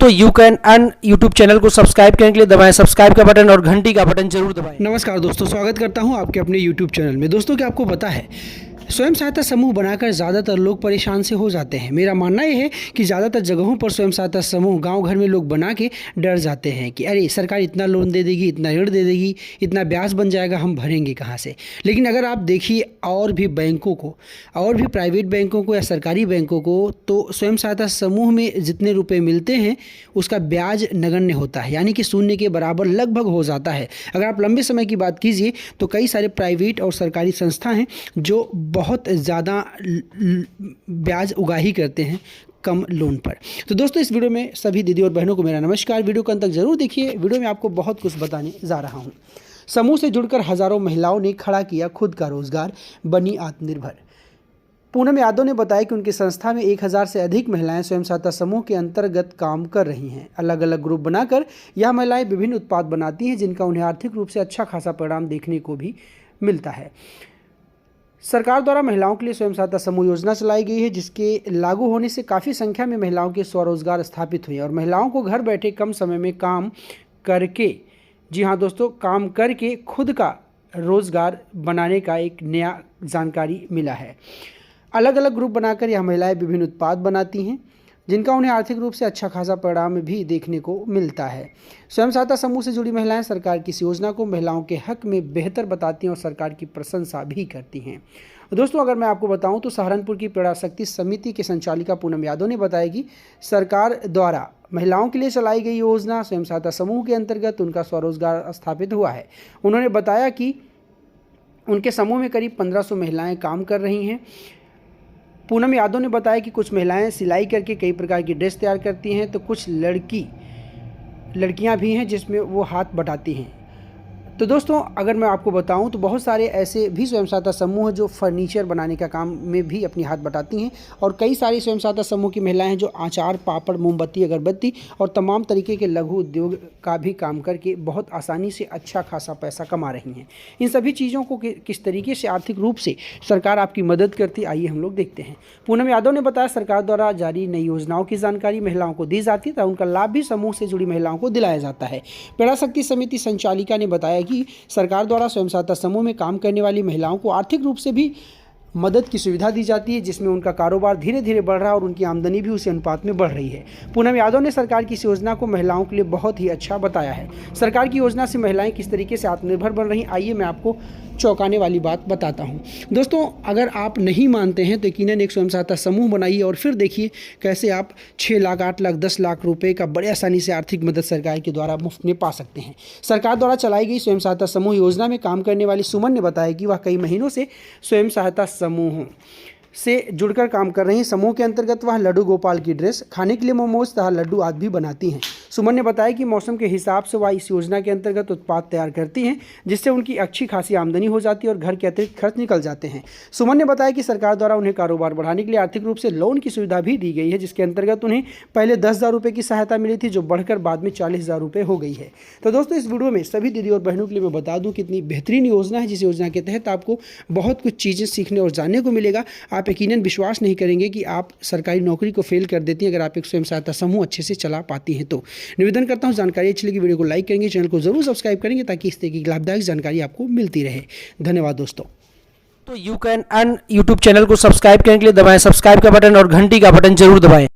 दोस्तों you can earn YouTube channel को subscribe करने के लिए दबाएं सब्सक्राइब का बटन और घंटी का बटन जरूर दबाएं। नमस्कार दोस्तों, स्वागत करता हूं आपके अपने YouTube चैनल में। दोस्तों क्या आपको पता है, स्वयं सहायता समूह बनाकर ज़्यादातर लोग परेशान से हो जाते हैं। मेरा मानना यह है कि ज़्यादातर जगहों पर स्वयं सहायता समूह गांव घर में लोग बना के डर जाते हैं कि अरे सरकार इतना लोन दे देगी, इतना ऋण दे देगी, इतना ब्याज बन जाएगा, हम भरेंगे कहाँ से। लेकिन अगर आप देखिए और भी बैंकों को, और भी प्राइवेट बैंकों को या सरकारी बैंकों को, तो स्वयं सहायता समूह में जितने रुपए मिलते हैं उसका ब्याज नगण्य होता है, यानी कि शून्य के बराबर लगभग हो जाता है। अगर आप लंबे समय की बात कीजिए तो कई सारे प्राइवेट और सरकारी संस्था हैं जो बहुत ज़्यादा ब्याज उगाही करते हैं कम लोन पर। तो दोस्तों इस वीडियो में सभी दीदी और बहनों को मेरा नमस्कार। वीडियो को अंत तक जरूर देखिए। वीडियो में आपको बहुत कुछ बताने जा रहा हूं। समूह से जुड़कर हजारों महिलाओं ने खड़ा किया खुद का रोजगार, बनी आत्मनिर्भर। पूनम यादव ने बताया कि उनकी संस्था में 1000 से अधिक महिलाएं स्वयं सहायता समूह के अंतर्गत काम कर रही हैं। अलग अलग ग्रुप बनाकर यह महिलाएं विभिन्न उत्पाद बनाती हैं जिनका उन्हें आर्थिक रूप से अच्छा खासा परिणाम देखने को भी मिलता है। सरकार द्वारा महिलाओं के लिए स्वयं सहायता समूह योजना चलाई गई है, जिसके लागू होने से काफ़ी संख्या में महिलाओं के स्वरोजगार स्थापित हुए और महिलाओं को घर बैठे कम समय में काम करके, जी हाँ दोस्तों, काम करके खुद का रोजगार बनाने का एक नया जानकारी मिला है। अलग अलग ग्रुप बनाकर यह महिलाएं विभिन्न उत्पाद बनाती हैं जिनका उन्हें आर्थिक रूप से अच्छा खासा परिणाम भी देखने को मिलता है। स्वयं सहायता समूह से जुड़ी महिलाएं सरकार की इस योजना को महिलाओं के हक में बेहतर बताती हैं और सरकार की प्रशंसा भी करती हैं। दोस्तों अगर मैं आपको बताऊं तो सहारनपुर की प्रेरणा शक्ति समिति के संचालिका पूनम यादव ने बताया कि सरकार द्वारा महिलाओं के लिए चलाई गई योजना स्वयं सहायता समूह के अंतर्गत उनका स्वरोजगार स्थापित हुआ है। उन्होंने बताया कि उनके समूह में करीब 1500 महिलाएँ काम कर रही हैं। पूनम यादव ने बताया कि कुछ महिलाएं सिलाई करके कई प्रकार की ड्रेस तैयार करती हैं, तो कुछ लड़कियां भी हैं जिसमें वो हाथ बटाती हैं। तो दोस्तों अगर मैं आपको बताऊं तो बहुत सारे ऐसे भी स्वयं सहायता समूह हैं जो फर्नीचर बनाने का काम में भी अपनी हाथ बटाती हैं और कई सारी स्वयं सहायता समूह की महिलाएं हैं जो अचार, पापड़, मोमबत्ती, अगरबत्ती और तमाम तरीके के लघु उद्योग का भी काम करके बहुत आसानी से अच्छा खासा पैसा कमा रही हैं। इन सभी चीज़ों को किस तरीके से आर्थिक रूप से सरकार आपकी मदद करती, आइए हम लोग देखते हैं। पूनम यादव ने बताया सरकार द्वारा जारी नई योजनाओं की जानकारी महिलाओं को दी जाती है तथा उनका लाभ भी समूह से जुड़ी महिलाओं को दिलाया जाता है। प्रेरणा शक्ति समिति संचालिका ने बताया कि सरकार द्वारा स्वयं सहायता समूह में काम करने वाली महिलाओं को आर्थिक रूप से भी मदद की सुविधा दी जाती है, जिसमें उनका कारोबार धीरे धीरे बढ़ रहा है और उनकी आमदनी भी उसी अनुपात में बढ़ रही है। पूनम यादव ने सरकार की इस योजना को महिलाओं के लिए बहुत ही अच्छा बताया है। सरकार की योजना से महिलाएं किस तरीके से आत्मनिर्भर बन रही, आइए मैं आपको चौंकाने वाली बात बताता हूं। दोस्तों अगर आप नहीं मानते हैं तो यकीनन एक स्वयं सहायता समूह बनाइए और फिर देखिए कैसे आप 6 लाख, 8 लाख, 10 लाख रुपए का बड़े आसानी से आर्थिक मदद सरकार के द्वारा मुफ्त में पा सकते हैं। सरकार द्वारा चलाई गई स्वयं सहायता समूह योजना में काम करने वाली सुमन ने बताया कि वह कई महीनों से स्वयं सहायता समूहों से जुड़कर काम कर रही हैं। समूह के अंतर्गत वह लड्डू गोपाल की ड्रेस, खाने के लिए मोमोज तथा लड्डू आदि भी बनाती हैं। सुमन ने बताया कि मौसम के हिसाब से वह इस योजना के अंतर्गत उत्पाद तैयार करती हैं जिससे उनकी अच्छी खासी आमदनी हो जाती है और घर के अतिरिक्त खर्च निकल जाते हैं। सुमन ने बताया कि सरकार द्वारा उन्हें कारोबार बढ़ाने के लिए आर्थिक रूप से लोन की सुविधा भी दी गई है, जिसके अंतर्गत उन्हें पहले 10,000 रुपये की सहायता मिली थी जो बढ़कर बाद में 40,000 रुपये हो गई है। तो दोस्तों इस वीडियो में सभी दीदी और बहनों के लिए मैं बता दूँ कितनी बेहतरीन योजना है, जिस योजना के तहत आपको बहुत कुछ चीज़ें सीखने और जानने को मिलेगा। आप यकीनन विश्वास नहीं करेंगे कि आप सरकारी नौकरी को फेल कर देती हैं अगर आप एक स्वयं सहायता समूह अच्छे से चला पाती हैं। तो निवेदन करता हूं जानकारी अच्छी लगी वीडियो को लाइक करेंगे, चैनल को जरूर सब्सक्राइब करेंगे ताकि इस तरह की लाभदायक जानकारी आपको मिलती रहे। धन्यवाद दोस्तों। तो you can earn YouTube channel को सब्सक्राइब करने के लिए दबाएं सब्सक्राइब का बटन और घंटी का बटन जरूर दबाएं।